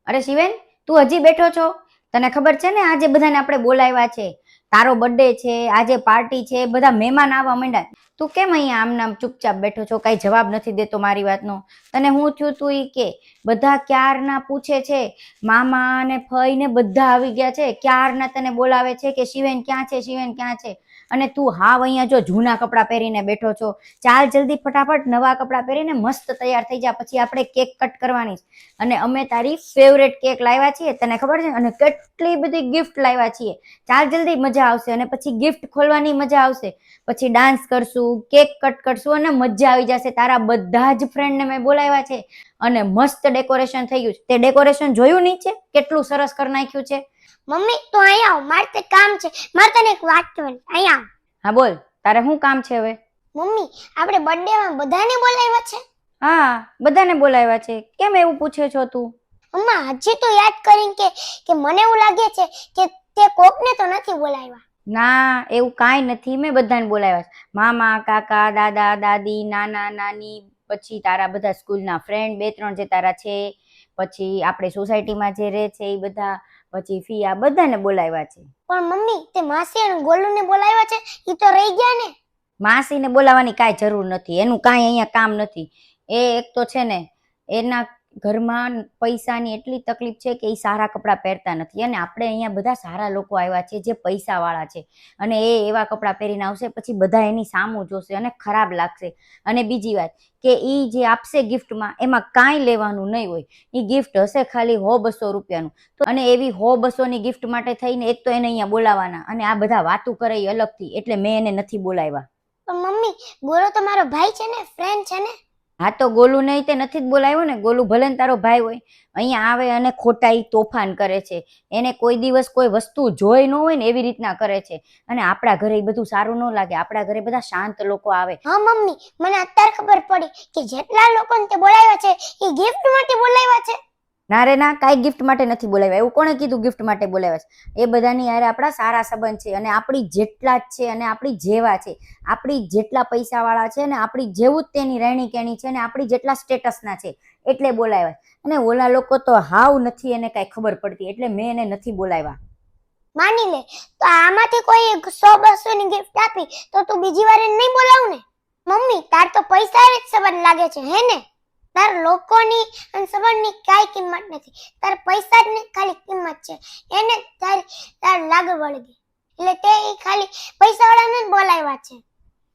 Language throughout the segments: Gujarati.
અરે શિવેન, તું હજી બેઠો છો? તને ખબર છે ને આજે બધાને આપણે બોલાવ્યા છે. તારો બર્થડે છે, આજે પાર્ટી છે, બધા મહેમાન આવવા માંડ્યા. તું કેમ અહીંયા આમ નામ ચૂપચાપ બેઠો છો? કાંઈ જવાબ નથી દેતો મારી વાતનો. તને હું થયું તું ઈ કે? બધા ક્યારના પૂછે છે, મામા ને ફઈ ને બધા આવી ગયા છે, ક્યારના તને બોલાવે છે કે શિવેન ક્યાં છે, શિવેન ક્યાં છે? અને તું હાવ અહીંયા જો જૂના કપડાં પહેરીને બેઠો છો. ચાલ જલ્દી ફટાફટ નવા કપડાં પહેરીને મસ્ત તૈયાર થઈ જા, પછી આપણે કેક કટ કરવાની છે. અને અમે તારી ફેવરેટ કેક લાવ્યા છીએ, તને ખબર છે? અને કેટલી બધી ગિફ્ટ લાવ્યા છીએ. ચાલ જલ્દી, મજા આવશે. અને પછી ગિફ્ટ ખોલવાની મજા આવશે, પછી ડાન્સ કરશું, કેક કટ કરશું અને મજા આવી જશે. તારા બધા જ ફ્રેન્ડને મેં બોલાવ્યા છે અને મસ્ત ડેકોરેશન થઈ ગયું છે. તે ડેકોરેશન જોયું નીચે કેટલું સરસ કરી નાખ્યું છે? મમ્મી તો અહીંયા આવ, મારે તે કામ છે. મારે તને એક વાત કહેવાની, અહીંયા આવ. હા બોલ, તારે શું કામ છે હવે? મમ્મી, આપણે બર્થડેમાં બધાને બોલાવ્યા છે. હા, બધાને બોલાવ્યા છે. કેમ એવું પૂછે છો તું? અમ્મા, હજી તો યાદ કરીને કે મને એવું લાગે છે કે તે કોકને તો નથી બોલાવ્યા. ના, એવું કાંઈ નથી. મેં બધાને બોલાવ્યા છે. મામા, કાકા, દાદા, દાદી, નાના, નાની, પછી તારા બધા સ્કૂલના ફ્રેન્ડ 2-3 જે તારા છે, પછી આપણે સોસાયટીમાં જે રહે છે એ બધા, પછી ફિયા, બધાને બોલાવ્યા છે. પણ મમ્મી, તે માસી અને ગોલુને બોલાવ્યા છે, ઈ તો રહી ગયા ને. માસીને બોલાવવાની કાંઈ જરૂર નથી, એનું કાંઈ અહીંયા કામ નથી. એ એક તો છે ને, એના ઘરમાં પૈસાની એટલી તકલીફ છે કે એ સારા કપડાં પહેરતા નથી. અને આપણે અહીંયા બધા સારા લોકો આવ્યા છે જે પૈસાવાળા છે, અને એ એવા કપડાં પહેરીને આવશે, પછી બધા એની સામું જોશે અને ખરાબ લાગશે. અને બીજી વાત કે એ જે આપશે ગિફ્ટમાં, એમાં કાંઈ લેવાનું નહીં હોય. એ ગિફ્ટ હશે ખાલી 100-200 રૂપિયાનું. અને એવી 100-200ની ગિફ્ટ માટે થઈને એક તો એને અહીંયા બોલાવવાના, અને આ બધા વાતું કરે એ અલગથી, એટલે મેં એને નથી બોલાવ્યા. પણ મમ્મી, ગોલો તો મારો ભાઈ છે ને, ફ્રેન્ડ છે ને. હા તો ગોલું નહીં તે નથી જ બોલાવ્યો ને. ગોલું ભલે ને તારો ભાઈ હોય, અહીંયા આવે અને ખોટા ઈ તોફાન કરે છે. એને કોઈ દિવસ કોઈ વસ્તુ જોઈ ન હોય ને એવી રીતના કરે છે. અને આપણા ઘરે એ બધું સારું ન લાગે. આપણા ઘરે બધા શાંત લોકો આવે. હા મમ્મી, મને અત્યારે ખબર પડી કે જેટલા લોકોને તે બોલાવ્યા છે એ ગિફ્ટ માટે બોલાવ્યા છે. ના રે ના, કાંઈ ગિફ્ટ માટે નથી બોલાવ્યા. એવું કોણે કીધું ગિફ્ટ માટે બોલાવ્યા છે? એ બધાની યારે આપણા સારા સંબંધ છે, અને આપણી જેટલા જ છે, અને આપણી જેવા છે. આપણી જેટલા પૈસાવાળા છે ને આપણી જેવું જ તેની રહેણી કેણી છે, ને આપણી જેટલા સ્ટેટસના છે, એટલે બોલાવ્યા. અને ઓલા લોકો તો હાવ નથી, એને કાંઈ ખબર પડતી, એટલે મેં એને નથી બોલાવ્યા. માની લે તો આમાંથી કોઈ 100-200 ની ગિફ્ટ આપી તો તું બીજી વાર એને નહીં બોલાવ ને. મમ્મી, તાર તો પૈસા જ સંબંધ લાગે છે, હે ને? તાર લોકોની અને સંબંધની કાંઈ કિંમત નથી. તાર પૈસા જ ખાલી કિંમત છે. એને તાર લાગ વળગી, એટલે તે ખાલી પૈસાવાળાને જ બોલાવ્યા છે.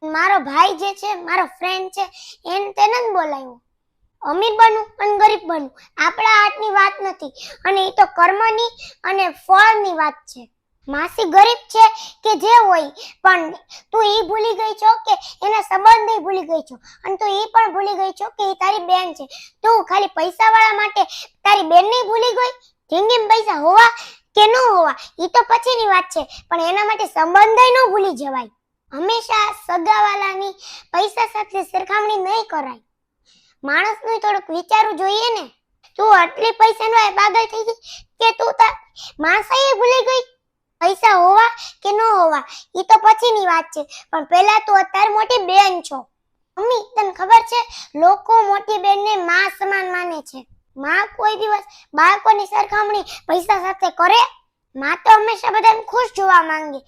મારો ભાઈ જે છે, મારો ફ્રેન્ડ છે, તેને જ બોલાવ્યો. અમીર બનવું અને ગરીબ બનવું આપણા હાથની વાત નથી, અને એ તો કર્મની અને ફળની વાત છે. માસી ગરીબ છે કે જે હોય, પણ તું ઈ ભૂલી ગઈ છો કે એના સંબંધ ભૂલી ગઈ છો, અને તું ઈ પણ ભૂલી ગઈ છો કે એ તારી બેન છે. તું ખાલી પૈસાવાળા માટે તારી બેન નહીં ભૂલી ગઈ. જિંદગીમાં પૈસા હોવા કે ન હોવા ઈ તો પછીની વાત છે, પણ એના માટે સંબંધ ન ભૂલી જવાય. હંમેશા સગાવાલાની પૈસા સાથે સરખામણી નહીં કરાય. માણસનું થોડુંક વિચારવું જોઈએ ને. તું આટલી પૈસાનો પાગલ થઈ ગઈ કે તું તાર માસાએ ભૂલી ગઈ. પૈસા હોવા કે ન હોવા ઈ તો પછીની વાત છે, પણ પહેલા તું અત્યારે મોટી બેન છો. મમ્મી, તને ખબર છે, લોકો મોટી બેનને માં સમાન માને છે. માં કોઈ દિવસ બાળકોની સરખામણી પૈસા સાથે કરે? માં તો હંમેશા બધાને ખુશ જોવા માંગે.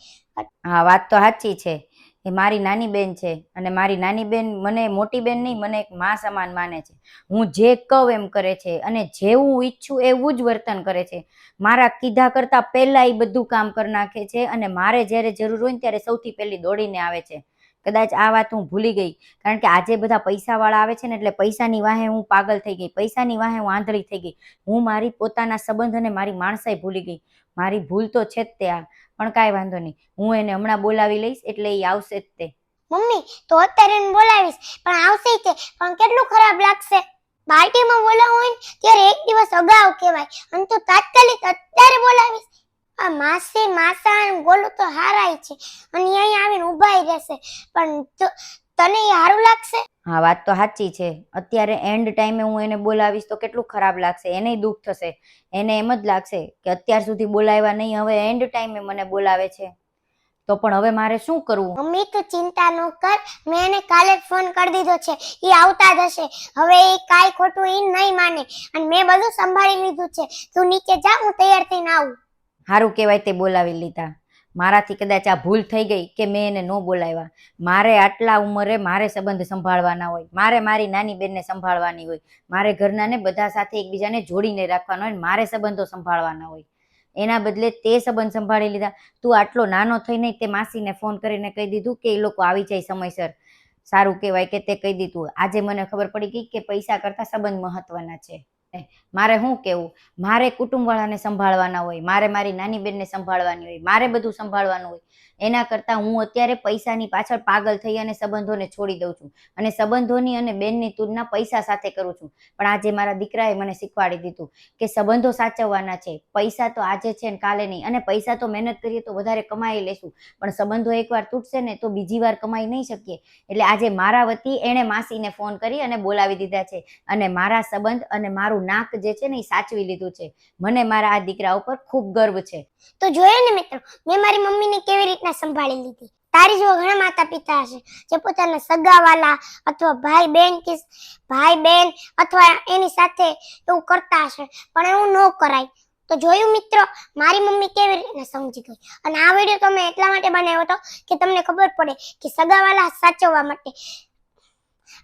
હા, વાત તો સાચી છે. એ મારી નાની બેન છે, અને મારી નાની બેન મને મોટી બેન નહીં, મને એક માં સમાન માને છે. હું જે કહું એમ કરે છે, અને જેવું ઈચ્છું એવું જ વર્તન કરે છે. મારા કીધા કરતાં પહેલાં એ બધું કામ કરી નાખે છે, અને મારે જ્યારે જરૂર હોય ને ત્યારે સૌથી પહેલી દોડીને આવે છે. કદાચ આ વાત હું ભૂલી ગઈ, કારણ કે આજે બધા પૈસાવાળા આવે છે ને, એટલે પૈસાની વાહે હું પાગલ થઈ ગઈ, પૈસાની વાહે હું આંધળી થઈ ગઈ. હું મારી પોતાના સંબંધ અને મારી માણસાઈ ભૂલી ગઈ. મારી ભૂલ તો છે જ તે આ, પણ કાંઈ વાંધો નહીં. હું એને હમણાં બોલાવી લઈશ, એટલે એ આવશે જ તે. મમ્મી, તો અત્યારે એને બોલાવીશ, પણ આવશે તે પણ કેટલું ખરાબ લાગશે. પાર્ટીમાં બોલાવું હોય ને ત્યારે એક દિવસ અગાઉ કહેવાય, અને તું તાત્કાલિક અત્યારે બોલાવીશ. આ માસી, માસા અને ગોલું તો હારાય છે, અને અહીંયા આવીને ઊભાઈ રહેશે, પણ તને એ સારું લાગશે? હા, વાત તો સાચી છે. અત્યારે એન્ડ ટાઈમે હું એને બોલાવીશ તો કેટલું ખરાબ લાગશે, એને દુઃખ થશે. એને એમ જ લાગશે કે અત્યાર સુધી બોલાવ્યા નહીં, હવે એન્ડ ટાઈમે મને બોલાવે છે. તો પણ હવે મારે શું કરવું? મમ્મી તું ચિંતા ન કર, મેં એને કાલે જ ફોન કરી દીધો છે, ઈ આવતા જ હશે. હવે ઈ કાઈ ખોટું ઈ નહીં માને અને મેં બધું સંભાળી લીધું છે. તું નીચે જા, હું તૈયાર થઈને આવું. સારું કહેવાય તે બોલાવી લીધા. મારાથી કદાચ આ ભૂલ થઈ ગઈ કે મેં એને ન બોલાવ્યા. મારે આટલા ઉંમરે મારે સંબંધ સંભાળવાના હોય, મારે મારી નાની બેનને સંભાળવાની હોય, મારે ઘરનાને બધા સાથે એકબીજાને જોડીને રાખવાના હોય, મારે સંબંધો સંભાળવાના હોય. એના બદલે તે સંબંધ સંભાળી લીધા. તું આટલો નાનો થઈને તે માસીને ફોન કરીને કહી દીધું કે એ લોકો આવી જાય સમયસર. સારું કહેવાય કે તે કહી દીધું. આજે મને ખબર પડી ગઈ કે પૈસા કરતા સંબંધ મહત્વના છે. મારે શું કેવું, મારે કુટુંબવાળાને સંભાળવાના હોય, મારે મારી નાની બેનને સંભાળવાની હોય, મારે બધું સંભાળવાનું હોય. એના કરતાં હું અત્યારે પૈસાની પાછળ પાગલ થઈ અને સંબંધોને છોડી દઉં છું અને સંબંધોની અને બેનની તુલના પૈસા સાથે કરું છું. પણ આજે મારા દીકરાએ મને શીખવાડી દીધું કે સંબંધો સાચવવાના છે. પૈસા તો આજે છે ને કાલે નહીં, અને પૈસા તો મહેનત કરીએ તો વધારે કમાઈ લેશું, પણ સંબંધો એકવાર તૂટશે ને તો બીજી વાર કમાઈ નહીં શકીએ. એટલે આજે મારા વતી એણે માસીને ફોન કરી અને બોલાવી દીધા છે અને મારા સંબંધ અને મારું નાક જે છે ને એ સાચવી લીધું છે. મને મારા આ દીકરા ઉપર ખૂબ ગર્વ છે. તો જોયું ને મિત્રો, મેં મારી મમ્મીને કેવી રીતના સંભાળી લીધી. તારી જેવા ઘણા માતા પિતા હશે જે પોતાના સગાવાલા અથવા ભાઈ બેન અથવા એની સાથે એવું કરતા હશે, પણ એવું ન કરાય. તો જોયું મિત્રો, મારી મમ્મી કેવી રીતના સમજી ગઈ. અને આ વિડીયો તો મેં એટલા માટે બનાવ્યો હતો કે તમને ખબર પડે કે સગાવાલા સાચવવા માટે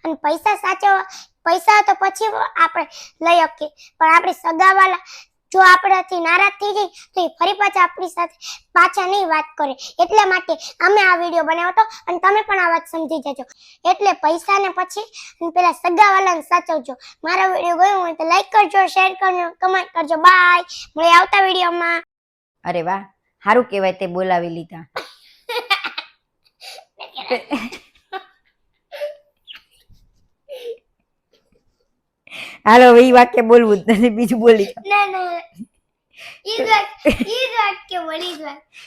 અને પૈસા તો પછી આપણે લઈ શકીએ, પણ આપણે સગાવાલા જો આપણાથી નારાજ થઈ જાય તો એ ફરી પાછા નહીં વાત કરે. એટલા માટે અમે આ વિડીયો બનાવ્યો હતો અને તમે પણ આ વાત સમજી જજો. એટલે પૈસાને પછી પેલા સગાવાલાને સાચવજો. મારો વિડીયો ગયો હોય તો લાઈક કરજો, શેર કરજો, કમેન્ટ કરજો. બાય, મળીએ આવતા વિડીયોમાં. અરે વાહ, સારું કહેવાય તે બોલાવી લીધા. હાલો, હવે ઈ વાક્ય બોલવું જ નથી, બીજું બોલી. ના ઈ જ વાત કે બોલી જ વાત.